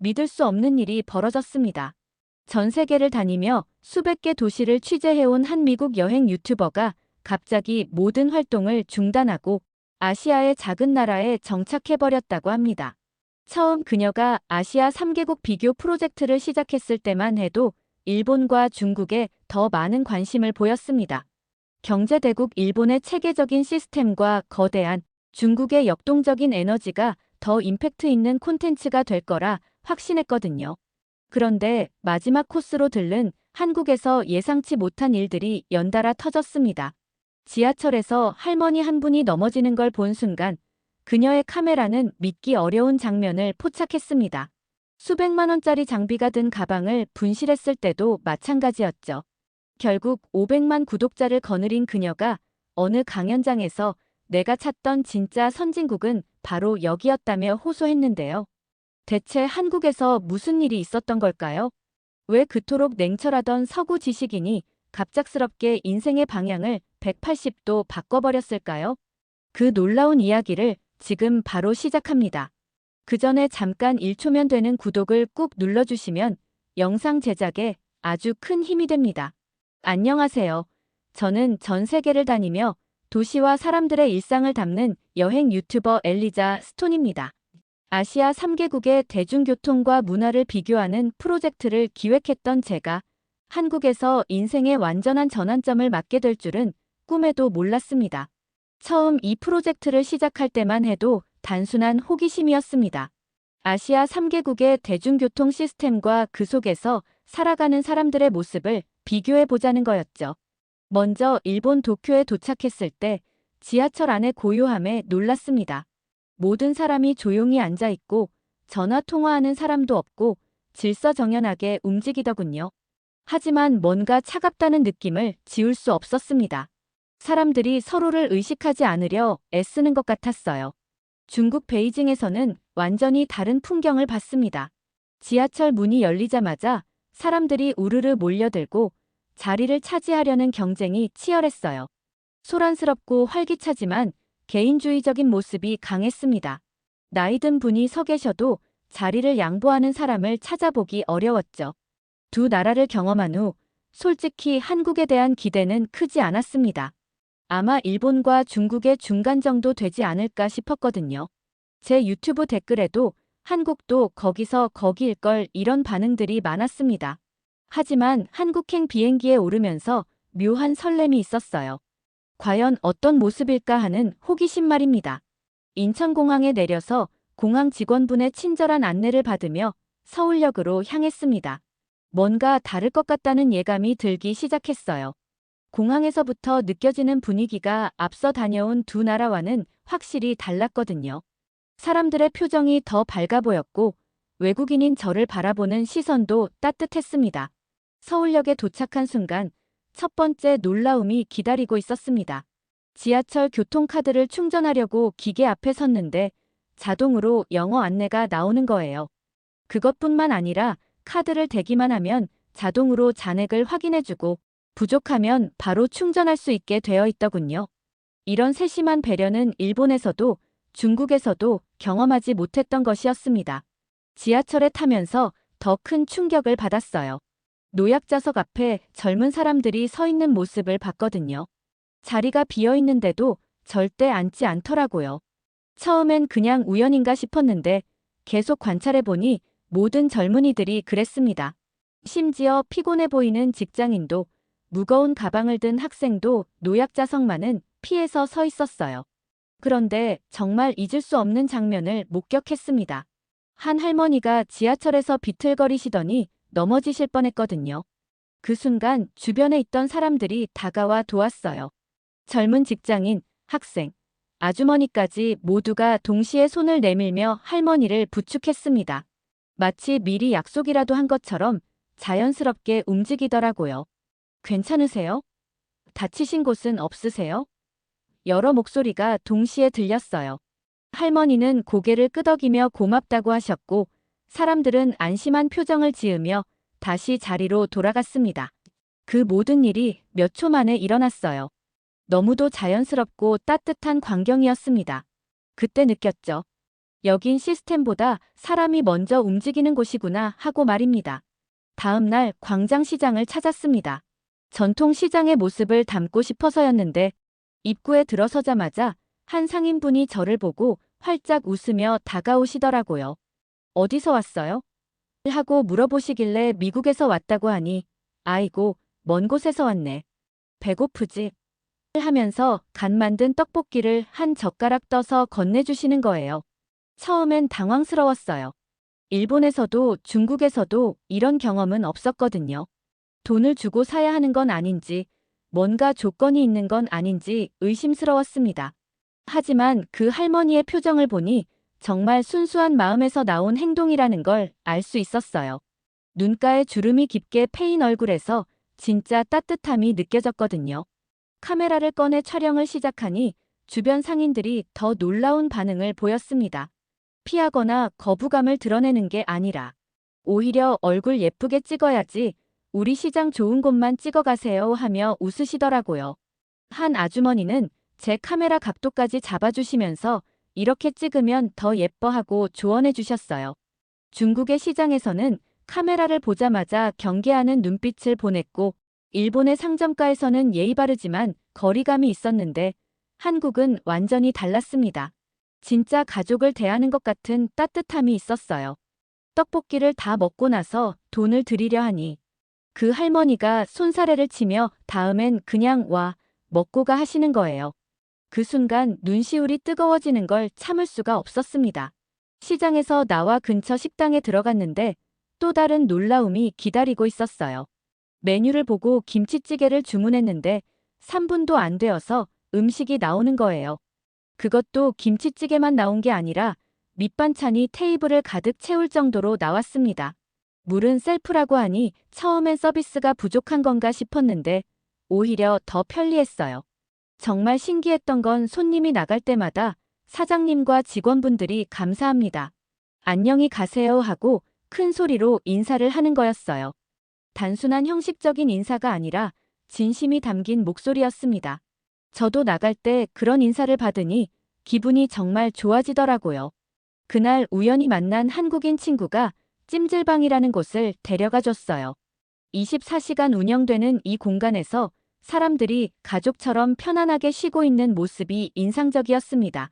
믿을 수 없는 일이 벌어졌습니다. 전 세계를 다니며 수백 개 도시를 취재해온 한 미국 여행 유튜버가 갑자기 모든 활동을 중단하고 아시아의 작은 나라에 정착해버렸다고 합니다. 처음 그녀가 아시아 3개국 비교 프로젝트를 시작했을 때만 해도 일본과 중국에 더 많은 관심을 보였습니다. 경제대국 일본의 체계적인 시스템과 거대한 중국의 역동적인 에너지가 더 임팩트 있는 콘텐츠가 될 거라 확신했거든요. 그런데 마지막 코스로 들른 한국에서 예상치 못한 일들이 연달아 터졌습니다. 지하철에서 할머니 한 분이 넘어지는 걸 본 순간 그녀의 카메라는 믿기 어려운 장면을 포착했습니다. 수백만 원짜리 장비가 든 가방을 분실했을 때도 마찬가지였죠. 결국 500만 구독자를 거느린 그녀가 어느 강연장에서 내가 찾던 진짜 선진국은 바로 여기였다며 호소했는데요. 대체 한국에서 무슨 일이 있었던 걸까요? 왜 그토록 냉철하던 서구 지식인이 갑작스럽게 인생의 방향을 180도 바꿔버렸을까요? 그 놀라운 이야기를 지금 바로 시작합니다. 그 전에 잠깐 1초면 되는 구독을 꾹 눌러주시면 영상 제작에 아주 큰 힘이 됩니다. 안녕하세요. 저는 전 세계를 다니며 도시와 사람들의 일상을 담는 여행 유튜버 엘리자 스톤입니다. 아시아 3개국의 대중교통과 문화를 비교하는 프로젝트를 기획했던 제가 한국에서 인생의 완전한 전환점을 맞게 될 줄은 꿈에도 몰랐습니다. 처음 이 프로젝트를 시작할 때만 해도 단순한 호기심이었습니다. 아시아 3개국의 대중교통 시스템과 그 속에서 살아가는 사람들의 모습을 비교해 보자는 거였죠. 먼저 일본 도쿄에 도착했을 때 지하철 안의 고요함에 놀랐습니다. 모든 사람이 조용히 앉아 있고 전화 통화하는 사람도 없고 질서정연하게 움직이더군요. 하지만 뭔가 차갑다는 느낌을 지울 수 없었습니다. 사람들이 서로를 의식하지 않으려 애쓰는 것 같았어요. 중국 베이징에서는 완전히 다른 풍경을 봤습니다. 지하철 문이 열리자마자 사람들이 우르르 몰려들고 자리를 차지하려는 경쟁이 치열했어요. 소란스럽고 활기차지만 개인주의적인 모습이 강했습니다. 나이든 분이 서 계셔도 자리를 양보하는 사람을 찾아보기 어려웠죠. 두 나라를 경험한 후 솔직히 한국에 대한 기대는 크지 않았습니다. 아마 일본과 중국의 중간 정도 되지 않을까 싶었거든요. 제 유튜브 댓글에도 한국도 거기서 거기일 걸 이런 반응들이 많았습니다. 하지만 한국행 비행기에 오르면서 묘한 설렘이 있었어요. 과연 어떤 모습일까 하는 호기심 말입니다. 인천공항에 내려서 공항 직원분의 친절한 안내를 받으며 서울역으로 향했습니다. 뭔가 다를 것 같다는 예감이 들기 시작했어요. 공항에서부터 느껴지는 분위기가 앞서 다녀온 두 나라와는 확실히 달랐거든요. 사람들의 표정이 더 밝아 보였고 외국인인 저를 바라보는 시선도 따뜻했습니다. 서울역에 도착한 순간 첫 번째 놀라움이 기다리고 있었습니다. 지하철 교통카드를 충전하려고 기계 앞에 섰는데 자동으로 영어 안내가 나오는 거예요. 그것뿐만 아니라 카드를 대기만 하면 자동으로 잔액을 확인해주고 부족하면 바로 충전할 수 있게 되어 있더군요. 이런 세심한 배려는 일본에서도 중국에서도 경험하지 못했던 것이었습니다. 지하철에 타면서 더 큰 충격을 받았어요. 노약자석 앞에 젊은 사람들이 서 있는 모습을 봤거든요. 자리가 비어 있는데도 절대 앉지 않더라고요. 처음엔 그냥 우연인가 싶었는데 계속 관찰해보니 모든 젊은이들이 그랬습니다. 심지어 피곤해 보이는 직장인도 무거운 가방을 든 학생도 노약자석만은 피해서 서 있었어요. 그런데 정말 잊을 수 없는 장면을 목격했습니다. 한 할머니가 지하철에서 비틀거리시더니 넘어지실 뻔했거든요. 그 순간 주변에 있던 사람들이 다가와 도왔어요. 젊은 직장인, 학생, 아주머니까지 모두가 동시에 손을 내밀며 할머니를 부축했습니다. 마치 미리 약속이라도 한 것처럼 자연스럽게 움직이더라고요. 괜찮으세요? 다치신 곳은 없으세요? 여러 목소리가 동시에 들렸어요. 할머니는 고개를 끄덕이며 고맙다고 하셨고 사람들은 안심한 표정을 지으며 다시 자리로 돌아갔습니다. 그 모든 일이 몇 초 만에 일어났어요. 너무도 자연스럽고 따뜻한 광경이었습니다. 그때 느꼈죠. 여긴 시스템보다 사람이 먼저 움직이는 곳이구나 하고 말입니다. 다음 날 광장시장을 찾았습니다. 전통시장의 모습을 담고 싶어서였는데 입구에 들어서자마자 한 상인분이 저를 보고 활짝 웃으며 다가오시더라고요. 어디서 왔어요? 하고 물어보시길래 미국에서 왔다고 하니 아이고 먼 곳에서 왔네. 배고프지? 하면서 간 만든 떡볶이를 한 젓가락 떠서 건네주시는 거예요. 처음엔 당황스러웠어요. 일본에서도 중국에서도 이런 경험은 없었거든요. 돈을 주고 사야 하는 건 아닌지, 뭔가 조건이 있는 건 아닌지 의심스러웠습니다. 하지만 그 할머니의 표정을 보니 정말 순수한 마음에서 나온 행동이라는 걸 알 수 있었어요. 눈가에 주름이 깊게 패인 얼굴에서 진짜 따뜻함이 느껴졌거든요. 카메라를 꺼내 촬영을 시작하니 주변 상인들이 더 놀라운 반응을 보였습니다. 피하거나 거부감을 드러내는 게 아니라 오히려 얼굴 예쁘게 찍어야지 우리 시장 좋은 곳만 찍어가세요 하며 웃으시더라고요. 한 아주머니는 제 카메라 각도까지 잡아주시면서 이렇게 찍으면 더 예뻐하고 조언해 주셨어요. 중국의 시장에서는 카메라를 보자마자 경계하는 눈빛을 보냈고 일본의 상점가에서는 예의 바르지만 거리감이 있었는데 한국은 완전히 달랐습니다. 진짜 가족을 대하는 것 같은 따뜻함이 있었어요. 떡볶이를 다 먹고 나서 돈을 드리려 하니 그 할머니가 손사래를 치며 다음엔 그냥 와, 먹고 가 하시는 거예요. 그 순간 눈시울이 뜨거워지는 걸 참을 수가 없었습니다. 시장에서 나와 근처 식당에 들어갔는데 또 다른 놀라움이 기다리고 있었어요. 메뉴를 보고 김치찌개를 주문했는데 3분도 안 되어서 음식이 나오는 거예요. 그것도 김치찌개만 나온 게 아니라 밑반찬이 테이블을 가득 채울 정도로 나왔습니다. 물은 셀프라고 하니 처음엔 서비스가 부족한 건가 싶었는데 오히려 더 편리했어요. 정말 신기했던 건 손님이 나갈 때마다 사장님과 직원분들이 감사합니다. 안녕히 가세요 하고 큰 소리로 인사를 하는 거였어요. 단순한 형식적인 인사가 아니라 진심이 담긴 목소리였습니다. 저도 나갈 때 그런 인사를 받으니 기분이 정말 좋아지더라고요. 그날 우연히 만난 한국인 친구가 찜질방이라는 곳을 데려가 줬어요. 24시간 운영되는 이 공간에서 사람들이 가족처럼 편안하게 쉬고 있는 모습이 인상적이었습니다.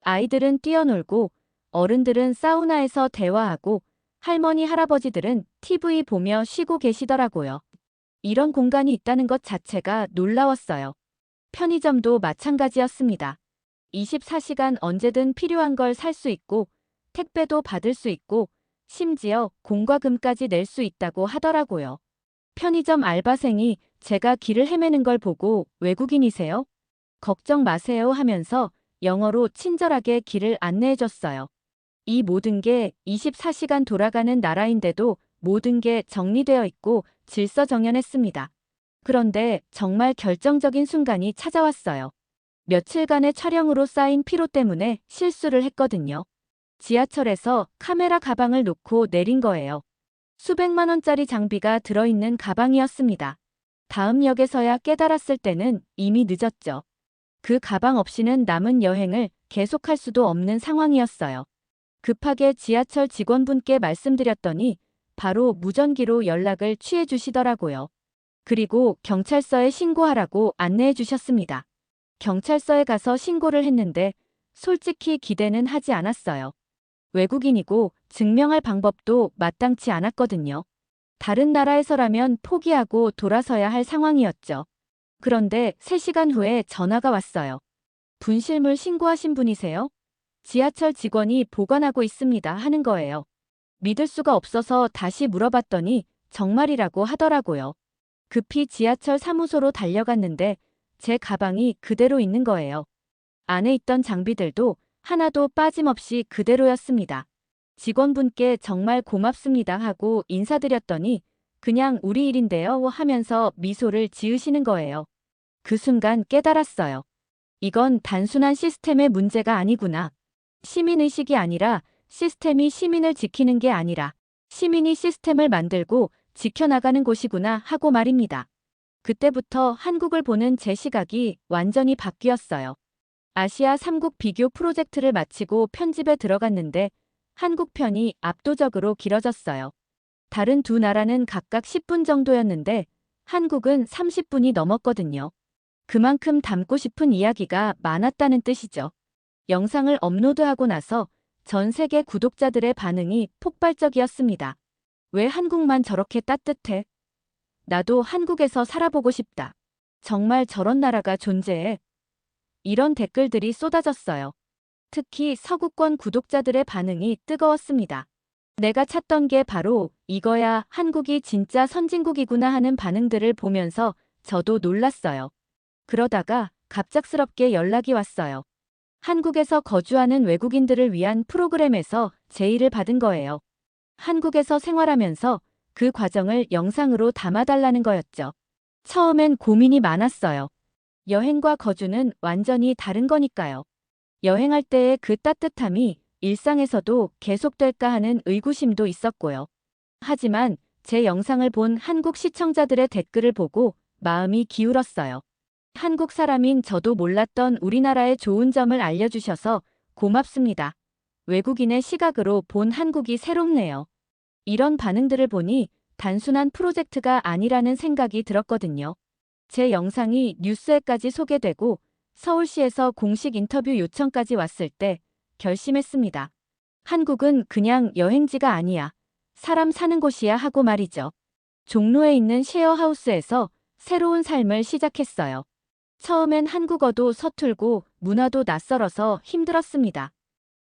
아이들은 뛰어놀고 어른들은 사우나에서 대화하고 할머니 할아버지들은 TV 보며 쉬고 계시더라고요. 이런 공간이 있다는 것 자체가 놀라웠어요. 편의점도 마찬가지였습니다. 24시간 언제든 필요한 걸 살 수 있고 택배도 받을 수 있고 심지어 공과금까지 낼 수 있다고 하더라고요. 편의점 알바생이 제가 길을 헤매는 걸 보고 외국인이세요? 걱정 마세요 하면서 영어로 친절하게 길을 안내해줬어요. 이 모든 게 24시간 돌아가는 나라인데도 모든 게 정리되어 있고 질서정연했습니다. 그런데 정말 결정적인 순간이 찾아왔어요. 며칠간의 촬영으로 쌓인 피로 때문에 실수를 했거든요. 지하철에서 카메라 가방을 놓고 내린 거예요. 수백만 원짜리 장비가 들어있는 가방이었습니다. 다음 역에서야 깨달았을 때는 이미 늦었죠. 그 가방 없이는 남은 여행을 계속할 수도 없는 상황이었어요. 급하게 지하철 직원분께 말씀드렸더니 바로 무전기로 연락을 취해 주시더라고요. 그리고 경찰서에 신고하라고 안내해 주셨습니다. 경찰서에 가서 신고를 했는데 솔직히 기대는 하지 않았어요. 외국인이고 증명할 방법도 마땅치 않았거든요. 다른 나라에서라면 포기하고 돌아서야 할 상황이었죠. 그런데 3시간 후에 전화가 왔어요. 분실물 신고하신 분이세요? 지하철 직원이 보관하고 있습니다 하는 거예요. 믿을 수가 없어서 다시 물어봤더니 정말이라고 하더라고요. 급히 지하철 사무소로 달려갔는데 제 가방이 그대로 있는 거예요. 안에 있던 장비들도 하나도 빠짐없이 그대로였습니다. 직원분께 정말 고맙습니다 하고 인사드렸더니 그냥 우리 일인데요 하면서 미소를 지으시는 거예요. 그 순간 깨달았어요. 이건 단순한 시스템의 문제가 아니구나. 시민의식이 아니라 시스템이 시민을 지키는 게 아니라 시민이 시스템을 만들고 지켜나가는 곳이구나 하고 말입니다. 그때부터 한국을 보는 제 시각이 완전히 바뀌었어요. 아시아 3국 비교 프로젝트를 마치고 편집에 들어갔는데 한국 편이 압도적으로 길어졌어요. 다른 두 나라는 각각 10분 정도였는데 한국은 30분이 넘었거든요. 그만큼 담고 싶은 이야기가 많았다는 뜻이죠. 영상을 업로드하고 나서 전 세계 구독자들의 반응이 폭발적이었습니다. 왜 한국만 저렇게 따뜻해? 나도 한국에서 살아보고 싶다. 정말 저런 나라가 존재해? 이런 댓글들이 쏟아졌어요. 특히 서구권 구독자들의 반응이 뜨거웠습니다. 내가 찾던 게 바로 이거야, 한국이 진짜 선진국이구나 하는 반응들을 보면서 저도 놀랐어요. 그러다가 갑작스럽게 연락이 왔어요. 한국에서 거주하는 외국인들을 위한 프로그램에서 제의를 받은 거예요. 한국에서 생활하면서 그 과정을 영상으로 담아달라는 거였죠. 처음엔 고민이 많았어요. 여행과 거주는 완전히 다른 거니까요. 여행할 때의 그 따뜻함이 일상에서도 계속될까 하는 의구심도 있었고요. 하지만 제 영상을 본 한국 시청자들의 댓글을 보고 마음이 기울었어요. 한국 사람인 저도 몰랐던 우리나라의 좋은 점을 알려주셔서 고맙습니다. 외국인의 시각으로 본 한국이 새롭네요. 이런 반응들을 보니 단순한 프로젝트가 아니라는 생각이 들었거든요. 제 영상이 뉴스에까지 소개되고 서울시에서 공식 인터뷰 요청까지 왔을 때 결심했습니다. 한국은 그냥 여행지가 아니야. 사람 사는 곳이야 하고 말이죠. 종로에 있는 셰어하우스에서 새로운 삶을 시작했어요. 처음엔 한국어도 서툴고 문화도 낯설어서 힘들었습니다.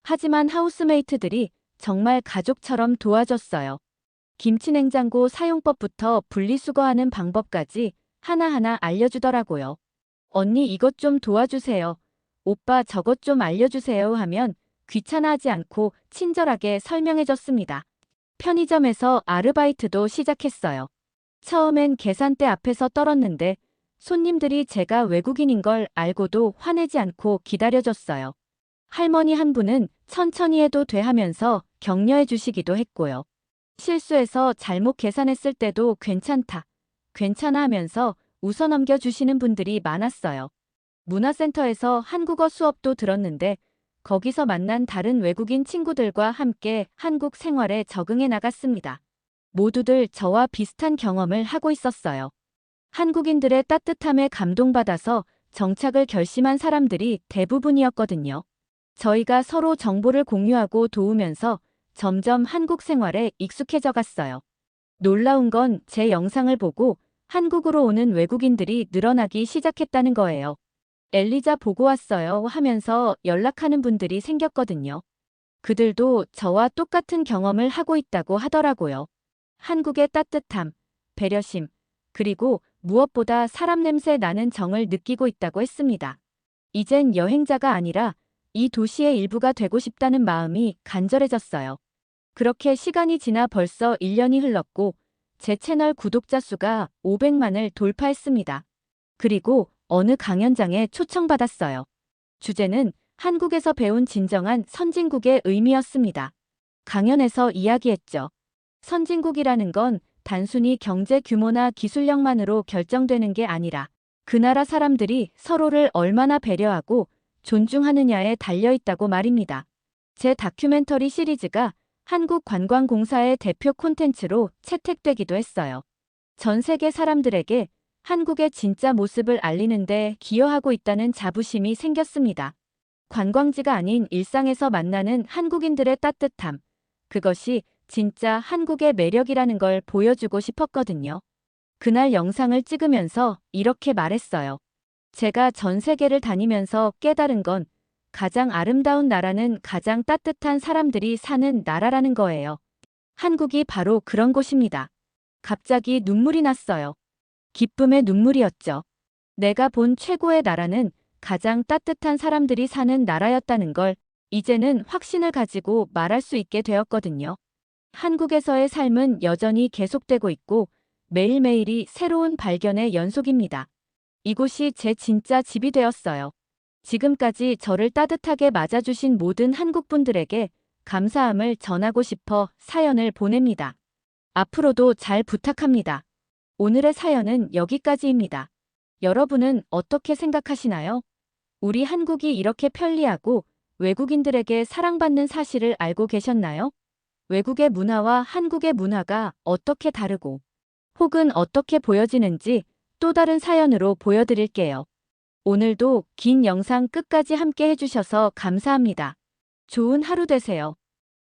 하지만 하우스메이트들이 정말 가족처럼 도와줬어요. 김치냉장고 사용법부터 분리수거하는 방법까지 하나하나 알려주더라고요. 언니 이것 좀 도와주세요. 오빠 저것 좀 알려주세요 하면 귀찮아하지 않고 친절하게 설명해줬습니다. 편의점에서 아르바이트도 시작했어요. 처음엔 계산대 앞에서 떨었는데 손님들이 제가 외국인인 걸 알고도 화내지 않고 기다려줬어요. 할머니 한 분은 천천히 해도 돼 하면서 격려해 주시기도 했고요. 실수해서 잘못 계산했을 때도 괜찮다, 괜찮아 하면서 웃어넘겨 주시는 분들이 많았어요. 문화센터에서 한국어 수업도 들었는데 거기서 만난 다른 외국인 친구들과 함께 한국 생활에 적응해 나갔습니다. 모두들 저와 비슷한 경험을 하고 있었어요. 한국인들의 따뜻함에 감동받아서 정착을 결심한 사람들이 대부분이었거든요. 저희가 서로 정보를 공유하고 도우면서 점점 한국 생활에 익숙해져 갔어요. 놀라운 건 제 영상을 보고 한국으로 오는 외국인들이 늘어나기 시작했다는 거예요. 엘리자 보고 왔어요 하면서 연락하는 분들이 생겼거든요. 그들도 저와 똑같은 경험을 하고 있다고 하더라고요. 한국의 따뜻함, 배려심, 그리고 무엇보다 사람 냄새 나는 정을 느끼고 있다고 했습니다. 이젠 여행자가 아니라 이 도시의 일부가 되고 싶다는 마음이 간절해졌어요. 그렇게 시간이 지나 벌써 1년이 흘렀고 제 채널 구독자 수가 500만을 돌파했습니다. 그리고 어느 강연장에 초청받았어요. 주제는 한국에서 배운 진정한 선진국의 의미였습니다. 강연에서 이야기했죠. 선진국이라는 건 단순히 경제 규모나 기술력만으로 결정되는 게 아니라 그 나라 사람들이 서로를 얼마나 배려하고 존중하느냐에 달려있다고 말입니다. 제 다큐멘터리 시리즈가 한국관광공사의 대표 콘텐츠로 채택되기도 했어요. 전 세계 사람들에게 한국의 진짜 모습을 알리는데 기여하고 있다는 자부심이 생겼습니다. 관광지가 아닌 일상에서 만나는 한국인들의 따뜻함, 그것이 진짜 한국의 매력이라는 걸 보여주고 싶었거든요. 그날 영상을 찍으면서 이렇게 말했어요. 제가 전 세계를 다니면서 깨달은 건 가장 아름다운 나라는 가장 따뜻한 사람들이 사는 나라라는 거예요. 한국이 바로 그런 곳입니다. 갑자기 눈물이 났어요. 기쁨의 눈물이었죠. 내가 본 최고의 나라는 가장 따뜻한 사람들이 사는 나라였다는 걸 이제는 확신을 가지고 말할 수 있게 되었거든요. 한국에서의 삶은 여전히 계속되고 있고 매일매일이 새로운 발견의 연속입니다. 이곳이 제 진짜 집이 되었어요. 지금까지 저를 따뜻하게 맞아주신 모든 한국분들에게 감사함을 전하고 싶어 사연을 보냅니다. 앞으로도 잘 부탁합니다. 오늘의 사연은 여기까지입니다. 여러분은 어떻게 생각하시나요? 우리 한국이 이렇게 편리하고 외국인들에게 사랑받는 사실을 알고 계셨나요? 외국의 문화와 한국의 문화가 어떻게 다르고 혹은 어떻게 보여지는지 또 다른 사연으로 보여드릴게요. 오늘도 긴 영상 끝까지 함께 해주셔서 감사합니다. 좋은 하루 되세요.